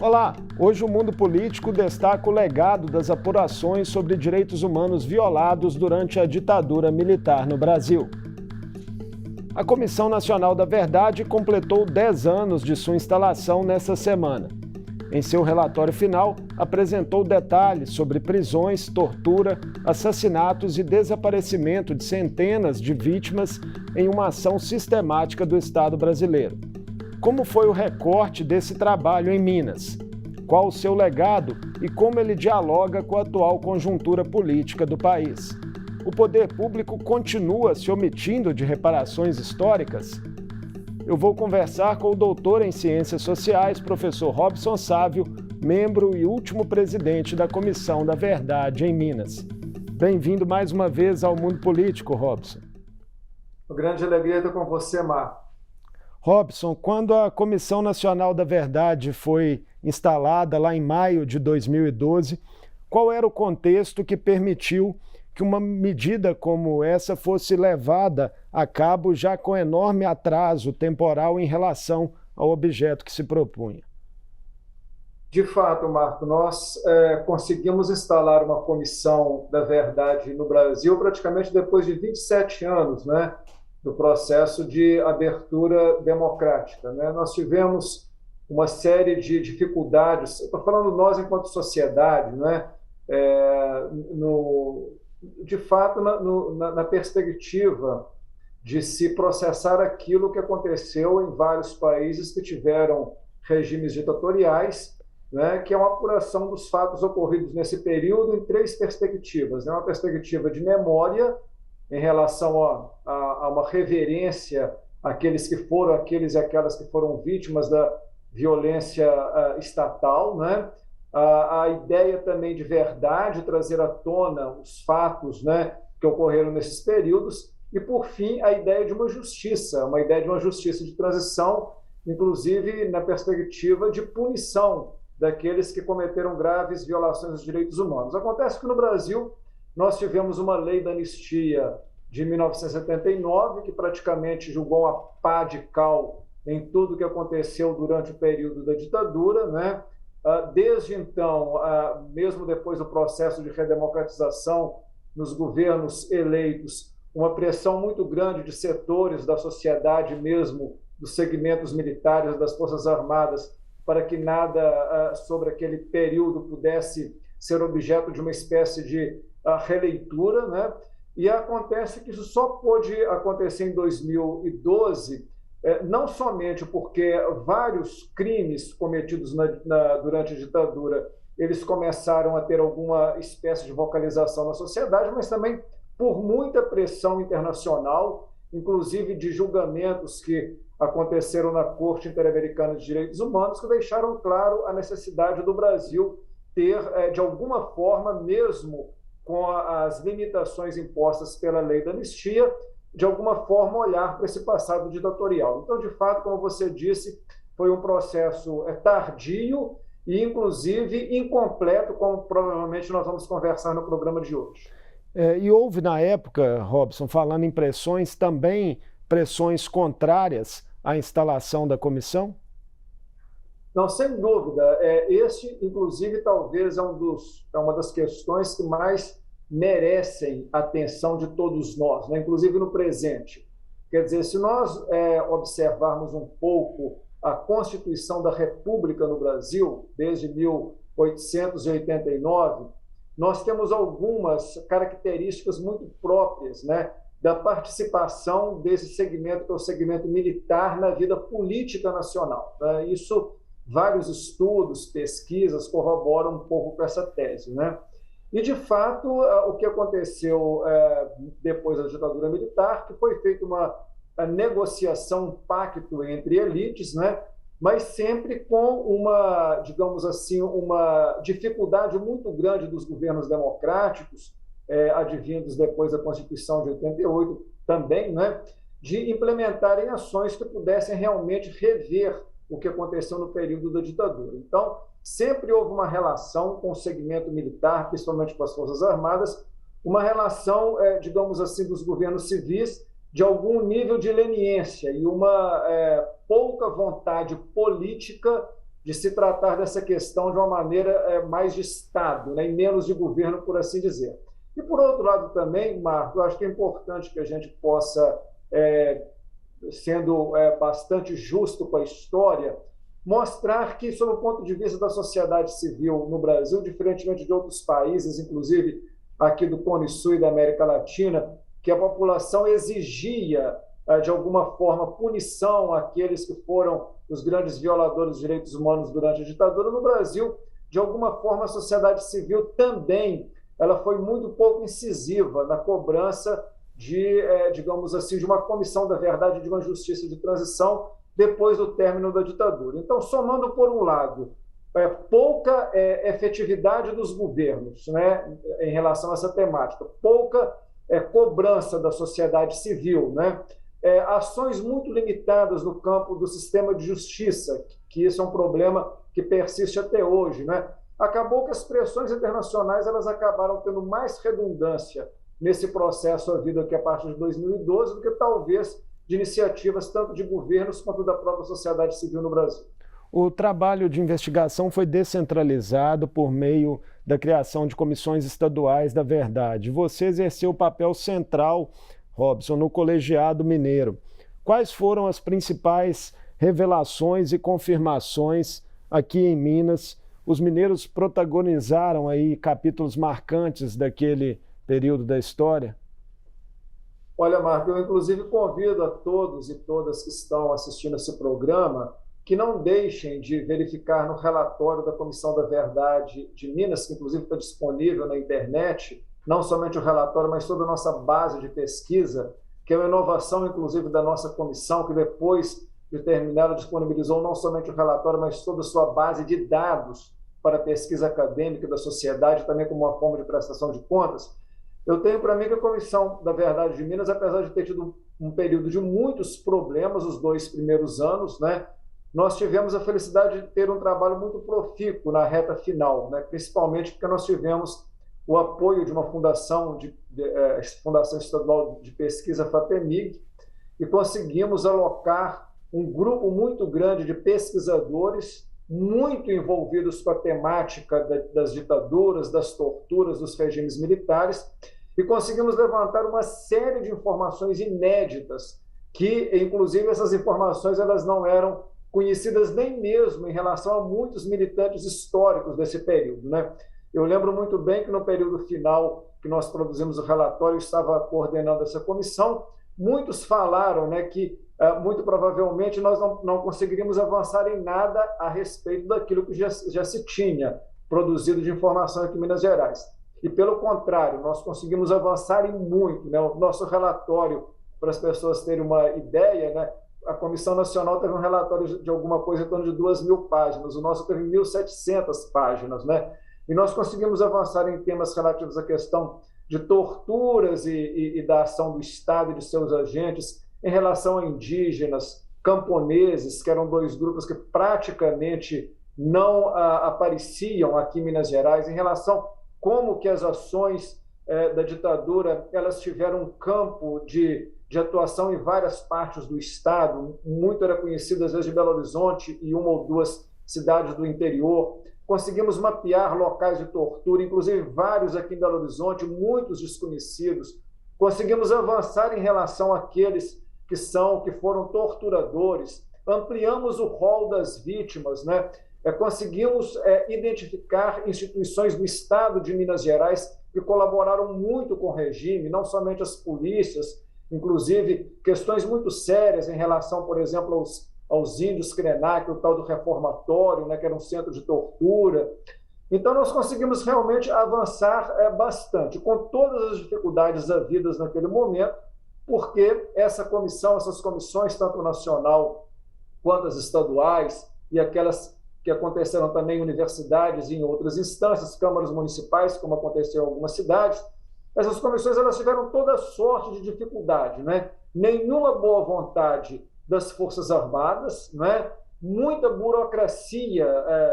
Olá, hoje o Mundo Político destaca o legado das apurações sobre direitos humanos violados durante a ditadura militar no Brasil. A Comissão Nacional da Verdade completou 10 anos de sua instalação nesta semana. Em seu relatório final, apresentou detalhes sobre prisões, tortura, assassinatos e desaparecimento de centenas de vítimas em uma ação sistemática do Estado brasileiro. Como foi o recorte desse trabalho em Minas? Qual o seu legado e como ele dialoga com a atual conjuntura política do país? O poder público continua se omitindo de reparações históricas? Eu vou conversar com o doutor em Ciências Sociais, professor Robson Sávio, membro e último presidente da Comissão da Verdade em Minas. Bem-vindo mais uma vez ao Mundo Político, Robson. Uma grande alegria estar com você, Marco. Robson, quando a Comissão Nacional da Verdade foi instalada lá em maio de 2012, qual era o contexto que permitiu que uma medida como essa fosse levada a cabo já com enorme atraso temporal em relação ao objeto que se propunha? De fato, Marco, nós conseguimos instalar uma Comissão da Verdade no Brasil praticamente depois de 27 anos, né, do processo de abertura democrática, né? Nós tivemos uma série de dificuldades, estou falando nós enquanto sociedade, né? De fato, na perspectiva de se processar aquilo que aconteceu em vários países que tiveram regimes ditatoriais, né, que é uma apuração dos fatos ocorridos nesse período em três perspectivas, né? Uma perspectiva de memória, em relação a uma reverência àqueles que foram, aqueles e aquelas que foram vítimas da violência estatal, né? A ideia também de verdade, trazer à tona os fatos, né, que ocorreram nesses períodos, e, por fim, a ideia de uma justiça de transição, inclusive na perspectiva de punição daqueles que cometeram graves violações dos direitos humanos. Acontece que no Brasil nós tivemos uma lei da anistia de 1979, que praticamente julgou a pá de cal em tudo que aconteceu durante o período da ditadura, né? Desde então, mesmo depois do processo de redemocratização nos governos eleitos, uma pressão muito grande de setores da sociedade mesmo, dos segmentos militares, das Forças Armadas, para que nada sobre aquele período pudesse ser objeto de uma espécie de releitura, né? E acontece que isso só pôde acontecer em 2012, não somente porque vários crimes cometidos durante a ditadura, eles começaram a ter alguma espécie de vocalização na sociedade, mas também por muita pressão internacional, inclusive de julgamentos que aconteceram na Corte Interamericana de Direitos Humanos, que deixaram claro a necessidade do Brasil ter, de alguma forma, mesmo com as limitações impostas pela lei da anistia, de alguma forma olhar para esse passado ditatorial. Então, de fato, como você disse, foi um processo tardio e, inclusive, incompleto, como provavelmente nós vamos conversar no programa de hoje. E houve, na época, Robson, falando em pressões, também pressões contrárias à instalação da comissão? Não, sem dúvida. Este, inclusive, talvez é uma das questões que mais merecem a atenção de todos nós, né? Inclusive no presente. Quer dizer, se nós observarmos um pouco a Constituição da República no Brasil, desde 1889, nós temos algumas características muito próprias, né, da participação desse segmento, que é o segmento militar, na vida política nacional, né? Isso, vários estudos, pesquisas corroboram um pouco com essa tese, né? E, de fato, o que aconteceu depois da ditadura militar, que foi feita uma negociação, um pacto entre elites, né? Mas sempre com uma, digamos assim, uma dificuldade muito grande dos governos democráticos, advindos depois da Constituição de 88 também, né? De implementarem ações que pudessem realmente rever o que aconteceu no período da ditadura. Então, sempre houve uma relação com o segmento militar, principalmente com as Forças Armadas, uma relação, digamos assim, dos governos civis de algum nível de leniência e uma pouca vontade política de se tratar dessa questão de uma maneira mais de Estado, né, e menos de governo, por assim dizer. E, por outro lado, também, Marco, eu acho que é importante que a gente possa, sendo bastante justo com a história, mostrar que, sob o ponto de vista da sociedade civil no Brasil, diferentemente de outros países, inclusive aqui do Cone Sul e da América Latina, que a população exigia, de alguma forma, punição àqueles que foram os grandes violadores dos direitos humanos durante a ditadura. No Brasil, de alguma forma, a sociedade civil também ela foi muito pouco incisiva na cobrança de, digamos assim, de uma comissão da verdade, de uma justiça de transição depois do término da ditadura. Então, somando, por um lado, pouca efetividade dos governos, né, em relação a essa temática, pouca cobrança da sociedade civil, né, ações muito limitadas no campo do sistema de justiça, que isso é um problema que persiste até hoje, né? Acabou que as pressões internacionais elas acabaram tendo mais redundância nesse processo havido aqui a partir de 2012 do que talvez de iniciativas tanto de governos quanto da própria sociedade civil no Brasil. O trabalho de investigação foi descentralizado por meio da criação de comissões estaduais da verdade. Você exerceu o papel central, Robson, no Colegiado Mineiro. Quais foram as principais revelações e confirmações aqui em Minas? Os mineiros protagonizaram aí capítulos marcantes daquele período da história? Olha, Marco, eu inclusive convido a todos e todas que estão assistindo esse programa que não deixem de verificar no relatório da Comissão da Verdade de Minas, que inclusive está disponível na internet, não somente o relatório, mas toda a nossa base de pesquisa, que é uma inovação, inclusive, da nossa comissão, que depois de terminar, disponibilizou não somente o relatório, mas toda a sua base de dados para a pesquisa acadêmica da sociedade, também como uma forma de prestação de contas. Eu tenho para mim que a Comissão da Verdade de Minas, apesar de ter tido um período de muitos problemas, os 2 primeiros anos, né, nós tivemos a felicidade de ter um trabalho muito profícuo na reta final, né, principalmente porque nós tivemos o apoio de uma fundação, Fundação Estadual de Pesquisa, FAPEMIG, e conseguimos alocar um grupo muito grande de pesquisadores muito envolvidos com a temática das ditaduras, das torturas, dos regimes militares, e conseguimos levantar uma série de informações inéditas, que, inclusive, essas informações elas não eram conhecidas nem mesmo em relação a muitos militantes históricos desse período, né? Eu lembro muito bem que no período final que nós produzimos o relatório, eu estava coordenando essa comissão, muitos falaram, né, que muito provavelmente nós não conseguiríamos avançar em nada a respeito daquilo que já se tinha produzido de informação aqui em Minas Gerais. E, pelo contrário, nós conseguimos avançar em muito, né? O nosso relatório, para as pessoas terem uma ideia, né, a Comissão Nacional teve um relatório de alguma coisa em torno de 2.000 páginas, o nosso teve 1.700 páginas, né? E nós conseguimos avançar em temas relativos à questão de torturas e da ação do Estado e de seus agentes em relação a indígenas, camponeses, que eram 2 grupos que praticamente não apareciam aqui em Minas Gerais, em relação como que as ações da ditadura elas tiveram um campo de atuação em várias partes do Estado, muito era conhecido às vezes de Belo Horizonte e 1 ou 2 cidades do interior. Conseguimos mapear locais de tortura, inclusive vários aqui em Belo Horizonte, muitos desconhecidos. Conseguimos avançar em relação àqueles que foram torturadores. Ampliamos o rol das vítimas, né? Conseguimos identificar instituições do Estado de Minas Gerais que colaboraram muito com o regime, não somente as polícias, inclusive questões muito sérias em relação, por exemplo, aos índios Krenak, o tal do reformatório, né, que era um centro de tortura. Então, nós conseguimos realmente avançar bastante, com todas as dificuldades havidas naquele momento, porque essas comissões, tanto nacional quanto as estaduais, e aquelas que aconteceram também em universidades e em outras instâncias, câmaras municipais, como aconteceu em algumas cidades, essas comissões elas tiveram toda sorte de dificuldade, né? Nenhuma boa vontade das Forças Armadas, né? Muita burocracia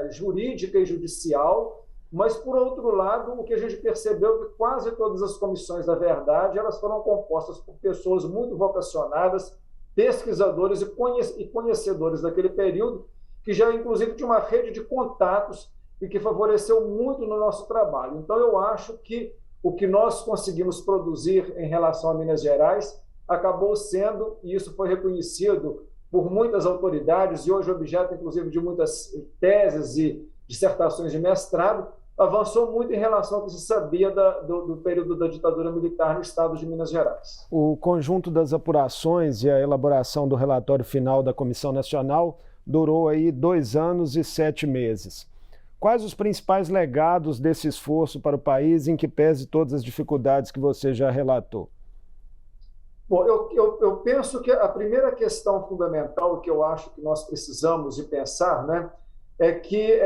jurídica e judicial, mas, por outro lado, o que a gente percebeu é que quase todas as comissões da verdade elas foram compostas por pessoas muito vocacionadas, pesquisadores e conhecedores daquele período, que que já inclusive tinha uma rede de contatos e que favoreceu muito no nosso trabalho. Então, eu acho que o que nós conseguimos produzir em relação a Minas Gerais acabou sendo, e isso foi reconhecido por muitas autoridades, e hoje objeto, inclusive, de muitas teses e dissertações de mestrado, avançou muito em relação ao que se sabia do período da ditadura militar no estado de Minas Gerais. O conjunto das apurações e a elaboração do relatório final da Comissão Nacional durou aí 2 anos e 7 meses. Quais os principais legados desse esforço para o país, em que pese todas as dificuldades que você já relatou? Bom, eu penso que a primeira questão fundamental que eu acho que nós precisamos de pensar, né, é que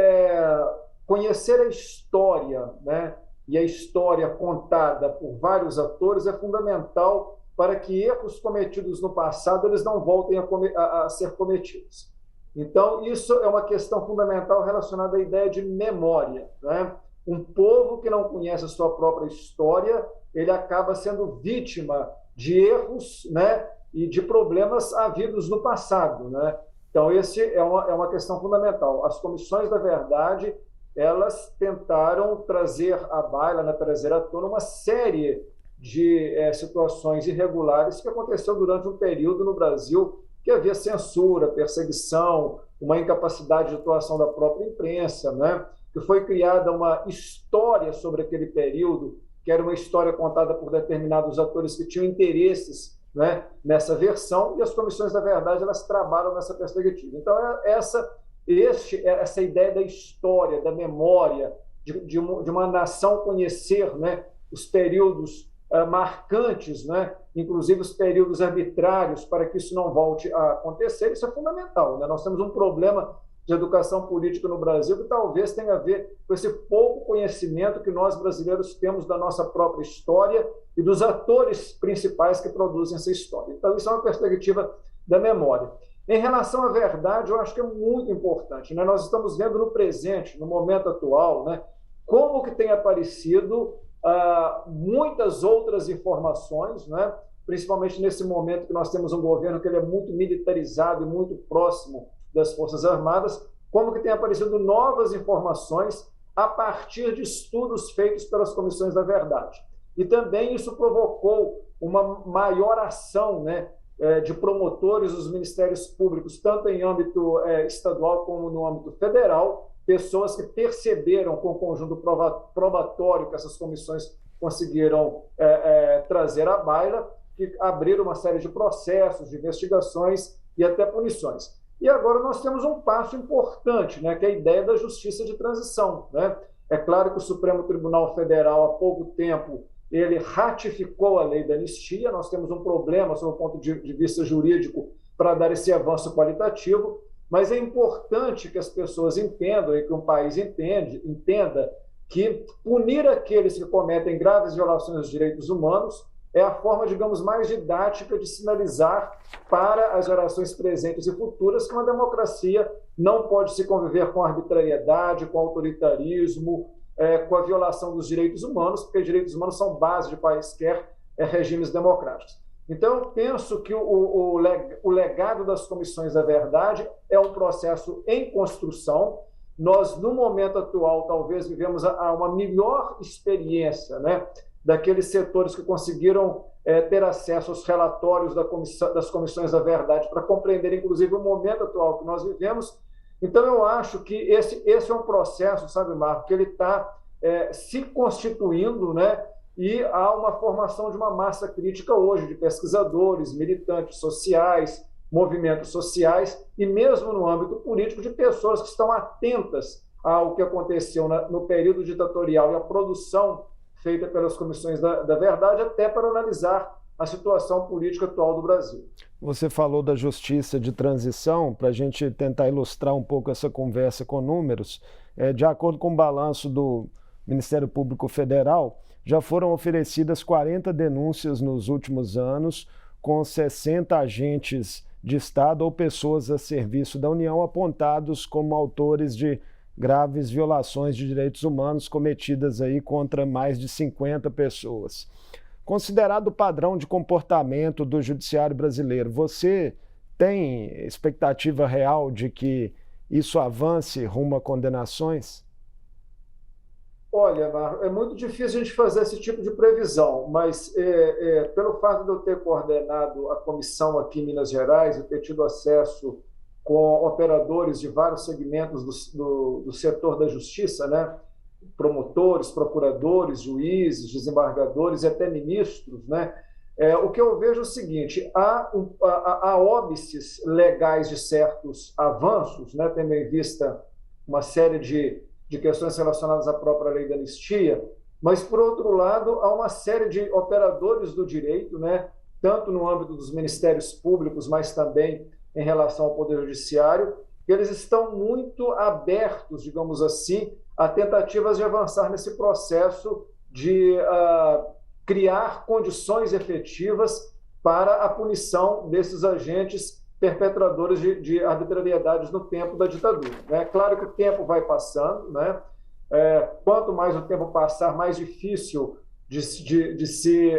conhecer a história, né, e a história contada por vários atores é fundamental para que erros cometidos no passado eles não voltem a ser cometidos. Então, isso é uma questão fundamental relacionada à ideia de memória, né? Um povo que não conhece a sua própria história, ele acaba sendo vítima de erros, né, e de problemas havidos no passado, né? Então, esse é uma questão fundamental. As comissões da verdade, elas tentaram trazer à baila, né, trazer à tona uma série de situações irregulares que aconteceu durante um período no Brasil que havia censura, perseguição, uma incapacidade de atuação da própria imprensa, né? Que foi criada uma história sobre aquele período, que era uma história contada por determinados atores que tinham interesses, né, nessa versão, e as comissões da verdade elas trabalham nessa perspectiva. Então, essa ideia da história, da memória, de uma nação conhecer, né, os períodos marcantes, né, inclusive os períodos arbitrários, para que isso não volte a acontecer, isso é fundamental, né? Nós temos um problema de educação política no Brasil que talvez tenha a ver com esse pouco conhecimento que nós brasileiros temos da nossa própria história e dos atores principais que produzem essa história. Então, isso é uma perspectiva da memória. Em relação à verdade, eu acho que é muito importante, né? Nós estamos vendo no presente, no momento atual, né, como que tem aparecido muitas outras informações, né? Principalmente nesse momento que nós temos um governo que ele é muito militarizado e muito próximo das Forças Armadas, como que tem aparecido novas informações a partir de estudos feitos pelas comissões da verdade. E também isso provocou uma maior ação, né, de promotores dos ministérios públicos, tanto em âmbito estadual como no âmbito federal, pessoas que perceberam com o conjunto probatório que essas comissões conseguiram trazer à baila, que abriram uma série de processos, de investigações e até punições. E agora nós temos um passo importante, né, que é a ideia da justiça de transição, né? É claro que o Supremo Tribunal Federal, há pouco tempo, ele ratificou a lei da anistia. Nós temos um problema, sob o ponto de vista jurídico, para dar esse avanço qualitativo, mas é importante que as pessoas entendam e que um país entenda que punir aqueles que cometem graves violações dos direitos humanos é a forma, digamos, mais didática de sinalizar para as gerações presentes e futuras que uma democracia não pode se conviver com arbitrariedade, com autoritarismo, com a violação dos direitos humanos, porque direitos humanos são base de quaisquer regimes democráticos. Então, eu penso que o legado das comissões da verdade é um processo em construção. Nós, no momento atual, talvez vivemos uma melhor experiência, né, daqueles setores que conseguiram ter acesso aos relatórios das comissões da verdade para compreender, inclusive, o momento atual que nós vivemos. Então, eu acho que esse é um processo, sabe, Marco, que ele está se constituindo, né? E há uma formação de uma massa crítica hoje, de pesquisadores, militantes sociais, movimentos sociais, e mesmo no âmbito político, de pessoas que estão atentas ao que aconteceu no período ditatorial e a produção feita pelas comissões da verdade, até para analisar a situação política atual do Brasil. Você falou da justiça de transição, para a gente tentar ilustrar um pouco essa conversa com números. De acordo com o balanço do Ministério Público Federal, já foram oferecidas 40 denúncias nos últimos anos, com 60 agentes de Estado ou pessoas a serviço da União apontados como autores de graves violações de direitos humanos cometidas aí contra mais de 50 pessoas. Considerado o padrão de comportamento do judiciário brasileiro, você tem expectativa real de que isso avance rumo a condenações? Olha, Marco, é muito difícil a gente fazer esse tipo de previsão, mas pelo fato de eu ter coordenado a comissão aqui em Minas Gerais e ter tido acesso com operadores de vários segmentos do setor da justiça, né? Promotores, procuradores, juízes, desembargadores e até ministros, né? O que eu vejo é o seguinte: há óbices legais de certos avanços, né? Tendo em vista uma série de questões relacionadas à própria lei da anistia, mas, por outro lado, há uma série de operadores do direito, né? Tanto no âmbito dos ministérios públicos, mas também em relação ao Poder Judiciário, eles estão muito abertos, digamos assim, a tentativas de avançar nesse processo de criar condições efetivas para a punição desses agentes perpetradores de arbitrariedades no tempo da ditadura. É claro que o tempo vai passando, né? Quanto mais o tempo passar, mais difícil de se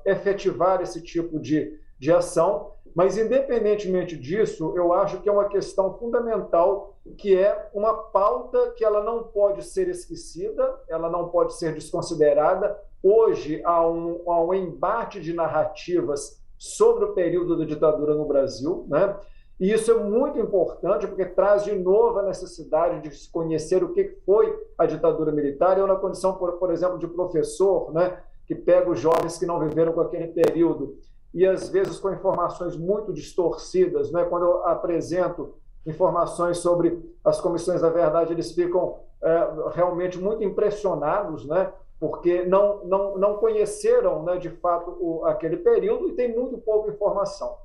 efetivar esse tipo de ação, mas, independentemente disso, eu acho que é uma questão fundamental, que é uma pauta que ela não pode ser esquecida, ela não pode ser desconsiderada. Hoje há um embate de narrativas sobre o período da ditadura no Brasil, né? E isso é muito importante, porque traz de novo a necessidade de se conhecer o que foi a ditadura militar. Eu, na condição, por exemplo, de professor, né, que pega os jovens que não viveram com aquele período, e às vezes com informações muito distorcidas, né? Quando eu apresento informações sobre as comissões da verdade, eles ficam realmente muito impressionados, né? Porque não conheceram, né, de fato aquele período e tem muito pouca informação.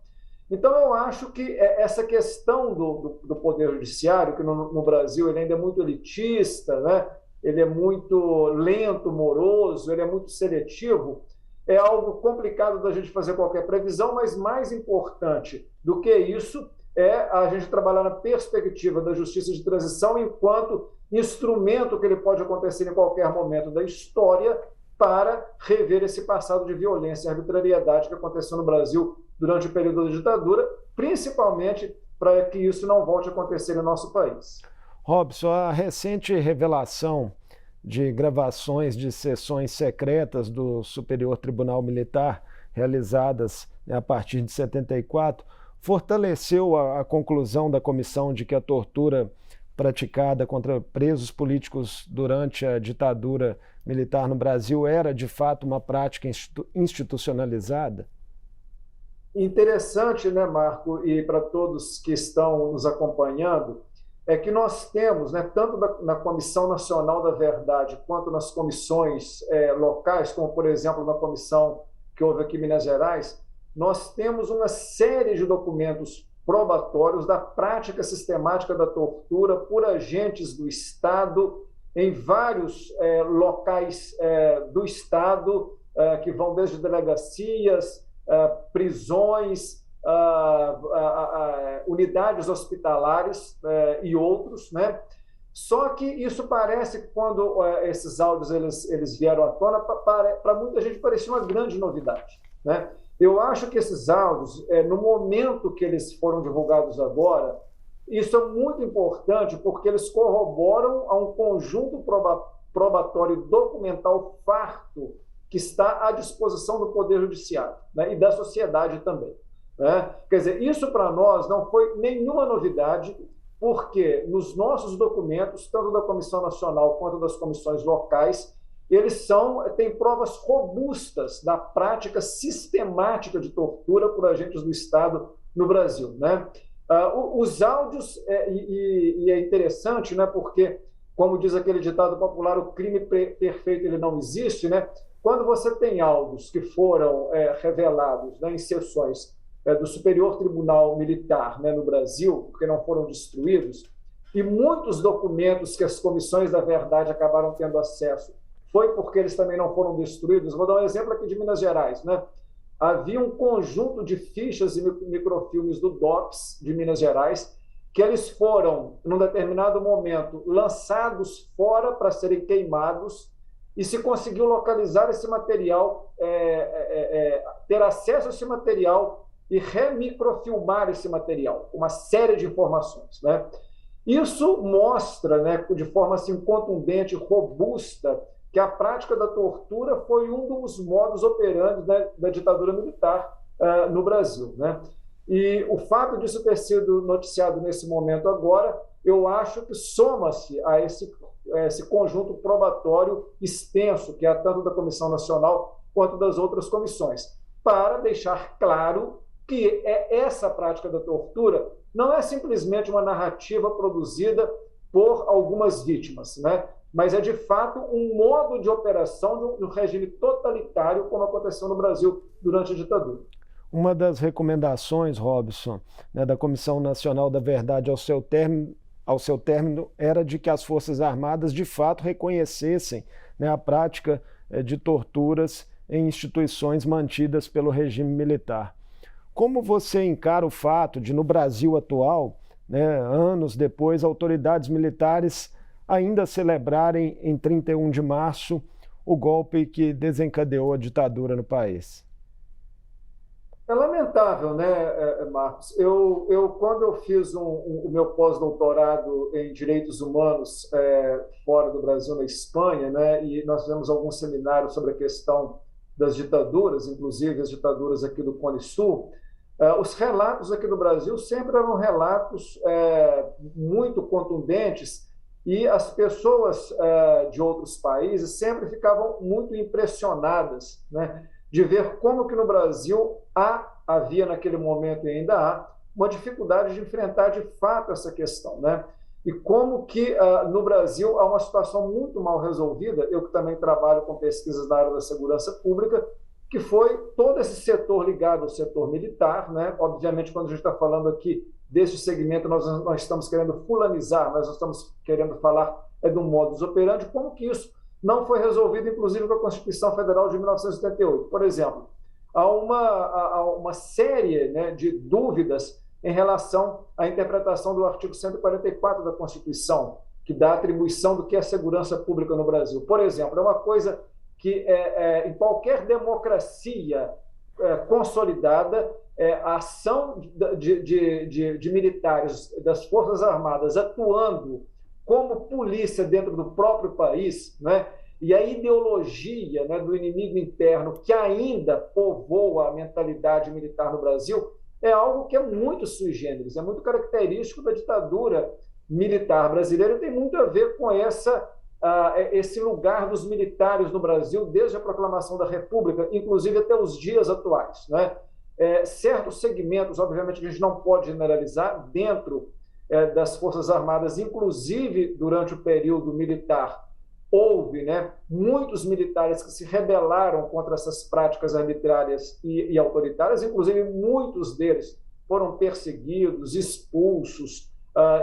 Então, eu acho que essa questão do Poder Judiciário, que no Brasil ele ainda é muito elitista, né? Ele é muito lento, moroso, ele é muito seletivo, é algo complicado da gente fazer qualquer previsão, mas mais importante do que isso é a gente trabalhar na perspectiva da justiça de transição enquanto instrumento que ele pode acontecer em qualquer momento da história para rever esse passado de violência e arbitrariedade que aconteceu no Brasil durante o período da ditadura, principalmente para que isso não volte a acontecer no nosso país. Robson, a recente revelação de gravações de sessões secretas do Superior Tribunal Militar, realizadas a partir de 74, fortaleceu a conclusão da comissão de que a tortura praticada contra presos políticos durante a ditadura militar no Brasil era, de fato, uma prática institucionalizada? Interessante, né, Marco, e para todos que estão nos acompanhando, é que nós temos, né, tanto na Comissão Nacional da Verdade quanto nas comissões locais, como, por exemplo, na comissão que houve aqui em Minas Gerais, nós temos uma série de documentos probatórios da prática sistemática da tortura por agentes do Estado em vários locais do Estado, que vão desde delegacias, prisões, unidades hospitalares e outros, né? Só que isso parece que quando esses áudios eles vieram à tona, para muita gente parecia uma grande novidade, né? Eu acho que esses áudios, no momento que eles foram divulgados agora, isso é muito importante porque eles corroboram a um conjunto probatório documental farto que está à disposição do Poder Judiciário, né, e da sociedade também, né? Quer dizer, isso para nós não foi nenhuma novidade, porque nos nossos documentos, tanto da Comissão Nacional quanto das comissões locais, eles têm provas robustas da prática sistemática de tortura por agentes do Estado no Brasil, né? Os áudios, e é interessante, né, porque, como diz aquele ditado popular, o crime perfeito ele não existe, né? Quando você tem áudios que foram revelados, né, em sessões do Superior Tribunal Militar, né, no Brasil, porque não foram destruídos, e muitos documentos que as comissões da verdade acabaram tendo acesso foi porque eles também não foram destruídos. Vou dar um exemplo aqui de Minas Gerais, né? Havia um conjunto de fichas e microfilmes do DOPS de Minas Gerais que eles foram, num determinado momento, lançados fora para serem queimados, e se conseguiu localizar esse material, ter acesso a esse material e remicrofilmar esse material, uma série de informações, né? Isso mostra, né, de forma assim, contundente, robusta, que a prática da tortura foi um dos modus operandi, né, da ditadura militar no Brasil, né? E o fato disso ter sido noticiado nesse momento agora, eu acho que soma-se a esse conjunto probatório extenso, que é tanto da Comissão Nacional quanto das outras comissões, para deixar claro que essa prática da tortura não é simplesmente uma narrativa produzida por algumas vítimas, né? Mas é, de fato, um modo de operação de um regime totalitário, como aconteceu no Brasil durante a ditadura. Uma das recomendações, Robson, né, da Comissão Nacional da Verdade ao seu término era de que as Forças Armadas, de fato, reconhecessem, né, a prática de torturas em instituições mantidas pelo regime militar. Como você encara o fato de, no Brasil atual, né, anos depois, autoridades militares ainda celebrarem em 31 de março o golpe que desencadeou a ditadura no país? É lamentável, né, Marcos? Quando eu fiz o meu pós-doutorado em Direitos Humanos fora do Brasil, na Espanha, né, e nós fizemos alguns seminários sobre a questão das ditaduras, inclusive as ditaduras aqui do Cone Sul, os relatos aqui no Brasil sempre eram relatos muito contundentes e as pessoas de outros países sempre ficavam muito impressionadas, né, de ver como que no Brasil havia naquele momento e ainda há uma dificuldade de enfrentar de fato essa questão, né? E como que no Brasil há uma situação muito mal resolvida, eu que também trabalho com pesquisas na área da segurança pública, que foi todo esse setor ligado ao setor militar, né? Obviamente, quando a gente está falando aqui desse segmento, nós estamos querendo fulanizar, nós estamos querendo falar do modus operandi, como que isso não foi resolvido, inclusive, com a Constituição Federal de 1978. Por exemplo, há uma série, né, de dúvidas em relação à interpretação do artigo 144 da Constituição, que dá atribuição do que é segurança pública no Brasil. Por exemplo, é uma coisa que em qualquer democracia consolidada, a ação de militares das Forças Armadas atuando como polícia dentro do próprio país, né? E a ideologia, né, do inimigo interno que ainda povoa a mentalidade militar no Brasil é algo que é muito sui generis, é muito característico da ditadura militar brasileira e tem muito a ver com esse lugar dos militares no Brasil desde a proclamação da República, inclusive até os dias atuais, né? Certos segmentos, obviamente, que a gente não pode generalizar dentro das Forças Armadas, inclusive durante o período militar, houve, né, muitos militares que se rebelaram contra essas práticas arbitrárias e autoritárias, inclusive muitos deles foram perseguidos, expulsos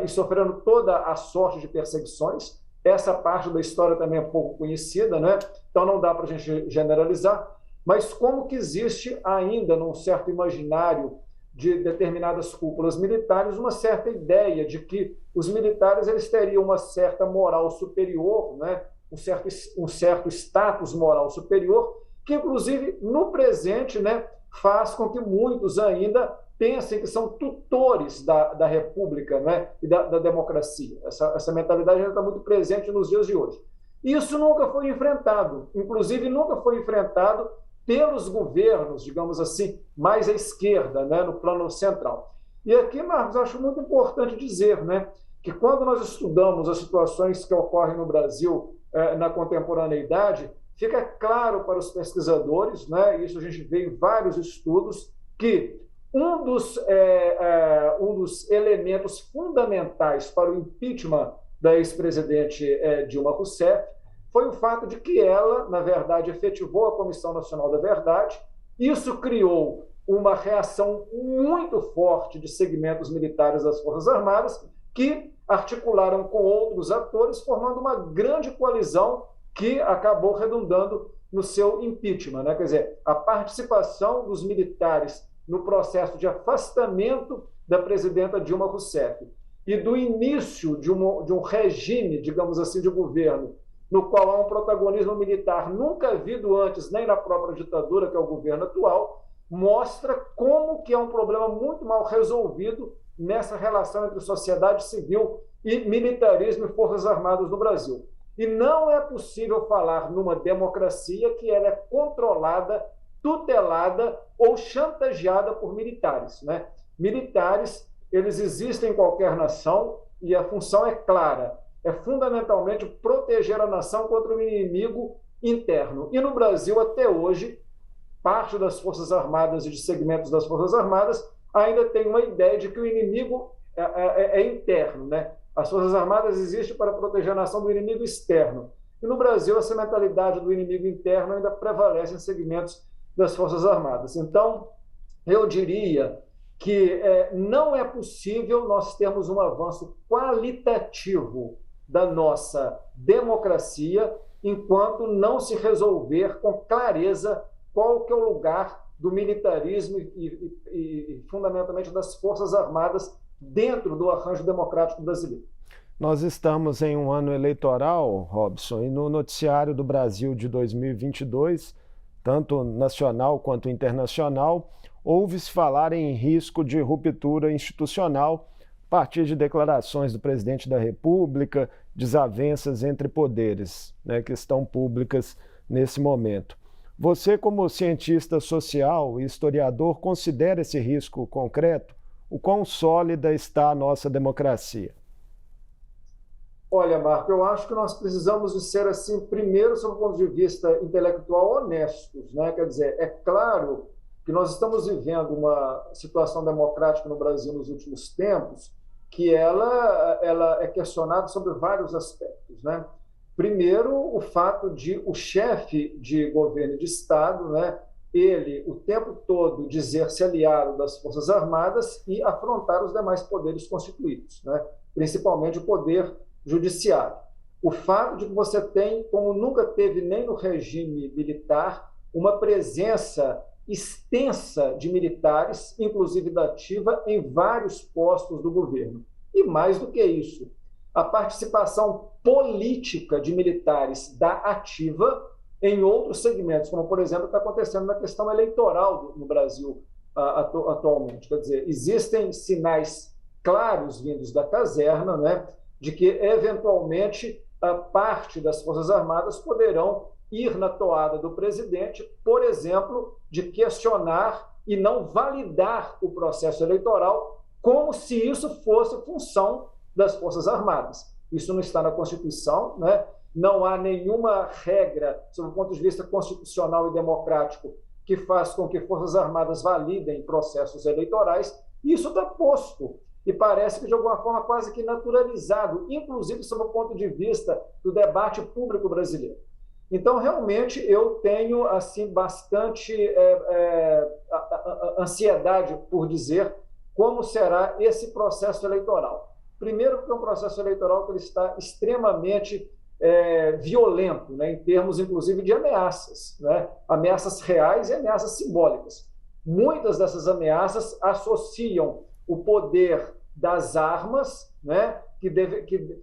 e sofrendo toda a sorte de perseguições. Essa parte da história também é pouco conhecida, né? Então não dá para a gente generalizar, mas como que existe ainda, num certo imaginário de determinadas cúpulas militares, uma certa ideia de que os militares eles teriam uma certa moral superior, né? um certo status moral superior, que inclusive no presente, né, faz com que muitos ainda pensem que são tutores da República, né, e da democracia. Essa mentalidade ainda está muito presente nos dias de hoje. Isso nunca foi enfrentado, inclusive nunca foi enfrentado pelos governos, digamos assim, mais à esquerda, né, no plano central. E aqui, Marcos, acho muito importante dizer, né, que quando nós estudamos as situações que ocorrem no Brasil na contemporaneidade, fica claro para os pesquisadores, né, isso a gente vê em vários estudos, que um dos elementos fundamentais para o impeachment da ex-presidente Dilma Rousseff foi o fato de que ela, na verdade, efetivou a Comissão Nacional da Verdade. Isso criou uma reação muito forte de segmentos militares das Forças Armadas que articularam com outros atores, formando uma grande coalizão que acabou redundando no seu impeachment, né? Quer dizer, a participação dos militares no processo de afastamento da presidenta Dilma Rousseff e do início de um regime, digamos assim, de governo, no qual há um protagonismo militar nunca havido antes, nem na própria ditadura, que é o governo atual, mostra como que é um problema muito mal resolvido nessa relação entre sociedade civil e militarismo e forças armadas no Brasil. E não é possível falar numa democracia que ela é controlada, tutelada ou chantageada por militares, né? Militares, eles existem em qualquer nação e a função é clara, é fundamentalmente proteger a nação contra o inimigo interno. E no Brasil, até hoje, parte das Forças Armadas e de segmentos das Forças Armadas ainda tem uma ideia de que o inimigo é interno, né? As Forças Armadas existem para proteger a nação do inimigo externo. E no Brasil, essa mentalidade do inimigo interno ainda prevalece em segmentos das Forças Armadas. Então, eu diria que não é possível nós termos um avanço qualitativo da nossa democracia enquanto não se resolver com clareza qual que é o lugar do militarismo e fundamentalmente das Forças Armadas dentro do arranjo democrático brasileiro. Nós estamos em um ano eleitoral, Robson, e no noticiário do Brasil de 2022, tanto nacional quanto internacional, ouve-se falar em risco de ruptura institucional a partir de declarações do presidente da República, desavenças entre poderes, né, que estão públicas nesse momento. Você, como cientista social e historiador, considera esse risco concreto? O quão sólida está a nossa democracia? Olha, Marco, eu acho que nós precisamos de ser, assim, primeiro, sob o ponto de vista intelectual, honestos, né? Quer dizer, é claro que nós estamos vivendo uma situação democrática no Brasil nos últimos tempos que ela é questionada sobre vários aspectos, né? Primeiro, o fato de o chefe de governo e de Estado, né, ele, o tempo todo, dizer-se aliado das Forças Armadas e afrontar os demais poderes constituídos, né, principalmente o poder judiciário. O fato de que você tem, como nunca teve nem no regime militar, uma presença extensa de militares, inclusive da ativa, em vários postos do governo. E mais do que isso, a participação política de militares da ativa em outros segmentos, como, por exemplo, está acontecendo na questão eleitoral no Brasil atualmente. Quer dizer, existem sinais claros vindos da caserna, né, de que, eventualmente, a parte das Forças Armadas poderão ir na toada do presidente, por exemplo, de questionar e não validar o processo eleitoral como se isso fosse função das Forças Armadas. Isso não está na Constituição, né? Não há nenhuma regra, sob o ponto de vista constitucional e democrático, que faz com que Forças Armadas validem processos eleitorais. Isso está posto e parece que, de alguma forma, quase que naturalizado, inclusive sob o ponto de vista do debate público brasileiro. Então, realmente, eu tenho assim bastante ansiedade por dizer como será esse processo eleitoral. Primeiro, porque é um processo eleitoral que ele está extremamente violento, né, em termos, inclusive, de ameaças, né, ameaças reais e ameaças simbólicas. Muitas dessas ameaças associam o poder das armas, né, que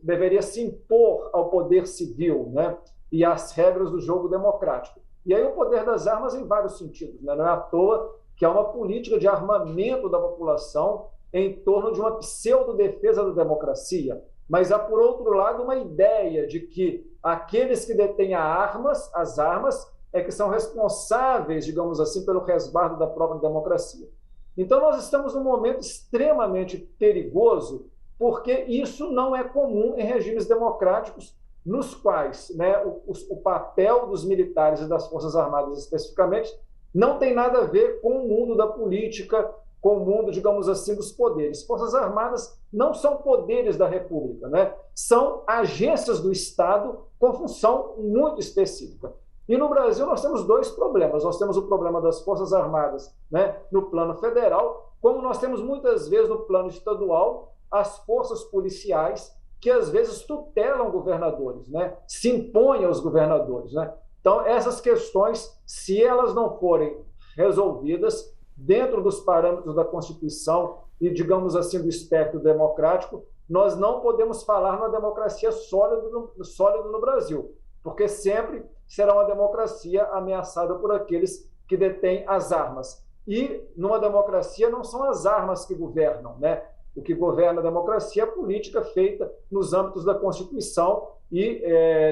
deveria se impor ao poder civil, né, e às regras do jogo democrático. E aí o poder das armas em vários sentidos, né? Não é à toa que há uma política de armamento da população em torno de uma pseudo-defesa da democracia. Mas há, por outro lado, uma ideia de que aqueles que detêm as armas, é que são responsáveis, digamos assim, pelo resguardo da própria democracia. Então, nós estamos num momento extremamente perigoso, porque isso não é comum em regimes democráticos, nos quais, né, o papel dos militares e das Forças Armadas, especificamente, não tem nada a ver com o mundo da política, com o mundo, digamos assim, dos poderes. Forças Armadas não são poderes da República, né? São agências do Estado com função muito específica. E no Brasil nós temos dois problemas. Nós temos o problema das Forças Armadas, né, no plano federal, como nós temos muitas vezes no plano estadual as forças policiais, que às vezes tutelam governadores, né? Se impõem aos governadores, né? Então, essas questões, se elas não forem resolvidas dentro dos parâmetros da Constituição e, digamos assim, do espectro democrático, nós não podemos falar numa democracia sólida no Brasil, porque sempre será uma democracia ameaçada por aqueles que detêm as armas. E, numa democracia, não são as armas que governam, né? O que governa a democracia é a política feita nos âmbitos da Constituição e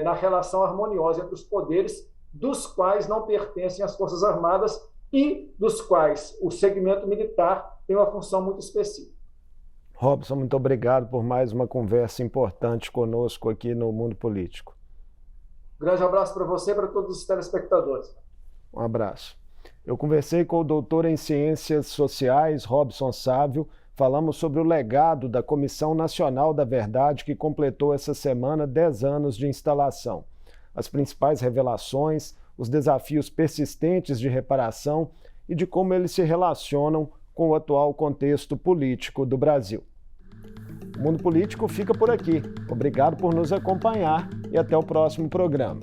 na relação harmoniosa entre os poderes, dos quais não pertencem as Forças Armadas e dos quais o segmento militar tem uma função muito específica. Robson, muito obrigado por mais uma conversa importante conosco aqui no Mundo Político. Grande abraço para você e para todos os telespectadores. Um abraço. Eu conversei com o doutor em Ciências Sociais, Robson Sávio. Falamos sobre o legado da Comissão Nacional da Verdade, que completou essa semana 10 anos de instalação. As principais revelações, os desafios persistentes de reparação e de como eles se relacionam com o atual contexto político do Brasil. O Mundo Político fica por aqui. Obrigado por nos acompanhar e até o próximo programa.